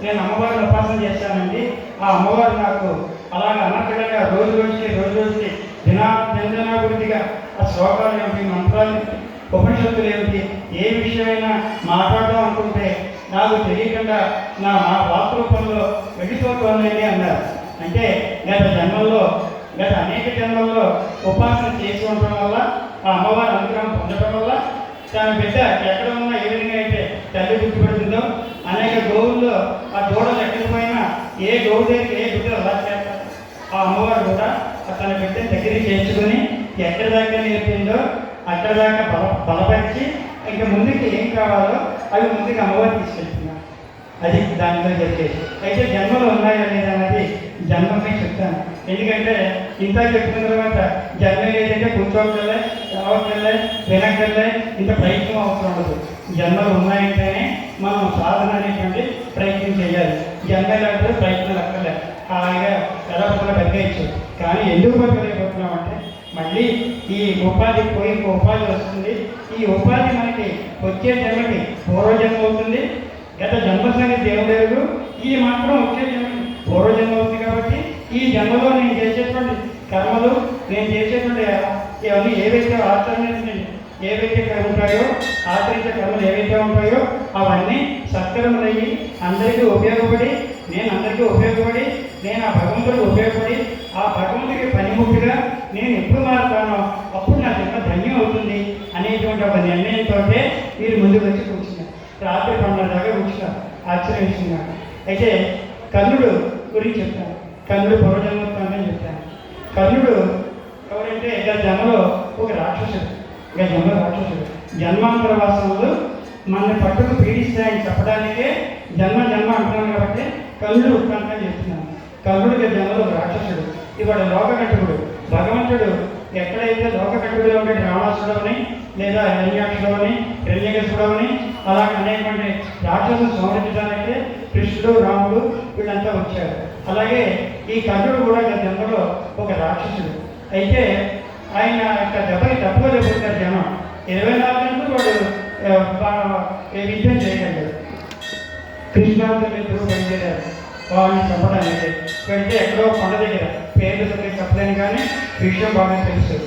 నేను అమ్మవారిని ఉపాసన చేస్తానండి. ఆ అమ్మవారు నాకు అలాగ అనర్గళంగా రోజు రోజుకి దినాభివృద్ధిగా ఆ శ్లోకాలు ఏమిటి, మంత్రాలు ఏమిటి, ఉపనిషత్తులు ఏమిటి, ఏ విషయమైనా మాట్లాడదాం అనుకుంటే నాకు తెలియకుండా నా వాక్రూపంలో వెళ్ళిపోతుందండి అన్నారు. అంటే గత అనేక జన్మల్లో ఉపాసన చేసి ఉండటం వల్ల, ఆ అమ్మవారి అనుగ్రహం పొందడం వల్ల తన బిడ్డ ఎక్కడ ఉన్నా ఏ విధంగా అయితే తల్లి గుర్తుపెడుతుందో, అనేక గోవుల్లో ఆ దూడలు ఎక్కడికి పోయినా ఏ గోవు దగ్గరికి ఏ బిడ్డ అలా చేస్తారు. ఆ అమ్మవారు కూడా తన బిడ్డని దగ్గరికి చేర్చుకొని ఎక్కడి దాకా నేర్పిందో అక్కడ దాకా బలపరిచి ఇంకా ముందుకి ఏం కావాలో అవి ముందుకు అమ్మవారు తీసుకెళ్తున్నారు. అది దానిలో జరిగేది. అయితే జన్మలు ఉన్నాయా లేదా అనేది జన్మపై చెప్తాను. ఎందుకంటే ఇంత చెప్పిన తర్వాత జన్మ ఏదైతే కూర్చోవట్లే, చదవట్లే, వినక్కర్లే, ఇంత ప్రయత్నం అవసరం ఉండదు. జన్మలు ఉన్నాయంటేనే మనం సాధన అనేటువంటి ప్రయత్నం చేయాలి. జన్మ లేకపోతే ప్రయత్నం అక్కర్లే, హాయిగా ఎలాగోలా బతికేయచ్చు. కానీ ఎందుకు బతకలేకపోతున్నామంటే మళ్ళీ ఈ ఉపాధి పోయి ఇంకో ఉపాధి వస్తుంది. ఈ ఉపాధి మనకి వచ్చే జన్మకి పూర్వజన్మ అవుతుంది. గత జన్మ సంగతి దేవుడు, ఈ మాత్రం వచ్చే జన్మకి పూర్వజన్మ అవుతుంది. కాబట్టి ఈ జన్మలో నేను చేసేటువంటి కర్మలు, నేను చేసేటువంటి ఇవన్నీ ఏవైతే ఏవైతే ఉంటాయో, ఆచరించే కర్మలు ఏవైతే ఉంటాయో అవన్నీ సత్కర్మలయ్యి అందరికీ ఉపయోగపడి, నేను ఆ భగవంతుడికి ఉపయోగపడి, ఆ భగవంతుడికి పనిముట్టుగా నేను ఎప్పుడు మారుతానో అప్పుడు నా జన్మ ధన్యం అవుతుంది అనేటువంటి ఒక నిర్ణయంతో మీరు ముందుకు వచ్చి కూర్చున్నారు. రాత్రి 12 దాకా కూర్చున్నారు. ఆశ్చర్యిస్తున్నారు. అయితే కర్ణుడు గురించి చెప్తాను. కర్ణుడు పూర్వజన్మోత్తానని చెప్తాను. కర్ణుడు ఎవరంటే గత జన్మలో ఒక రాక్షసుడు. జన్మాంతర వాసనలు మనల్ని పట్టుకు పీడిస్తాయని చెప్పడానికే జన్మ అంటున్నాను. కాబట్టి కర్ణుడు ఉత్పన్నం చేస్తున్నాను. కర్ణుడు గత జన్మలో రాక్షసుడు, ఇవాడు లోకకంఠకుడు. భగవంతుడు ఎక్కడైతే లోకకంఠకుడుగా ఉండే రావణాసుడవని, లేదా హిరణ్యాక్షుడవని, హిరణ్యకశిపుడవని, అలా అనేటువంటి రాక్షసులు సంహరించడానికే కృష్ణుడు, రాముడు వీళ్ళంతా వచ్చారు. అలాగే ఈ కర్ణుడు కూడా గత జన్మలో ఒక రాక్షసుడు. అయితే ఆయన యొక్క దెబ్బకి తప్పుకోలేకపోతారు జనం. 24 గంటలు వాడు యుద్ధం చేయగలరు. కృష్ణాంతులు ఇద్దరు బయలుదేరారు వాళ్ళని చంపడానికి. వెళ్తే ఎక్కడో కొండ దగ్గర పేర్లు చెప్పలేను కానీ విషయం బాగా తెలుసు.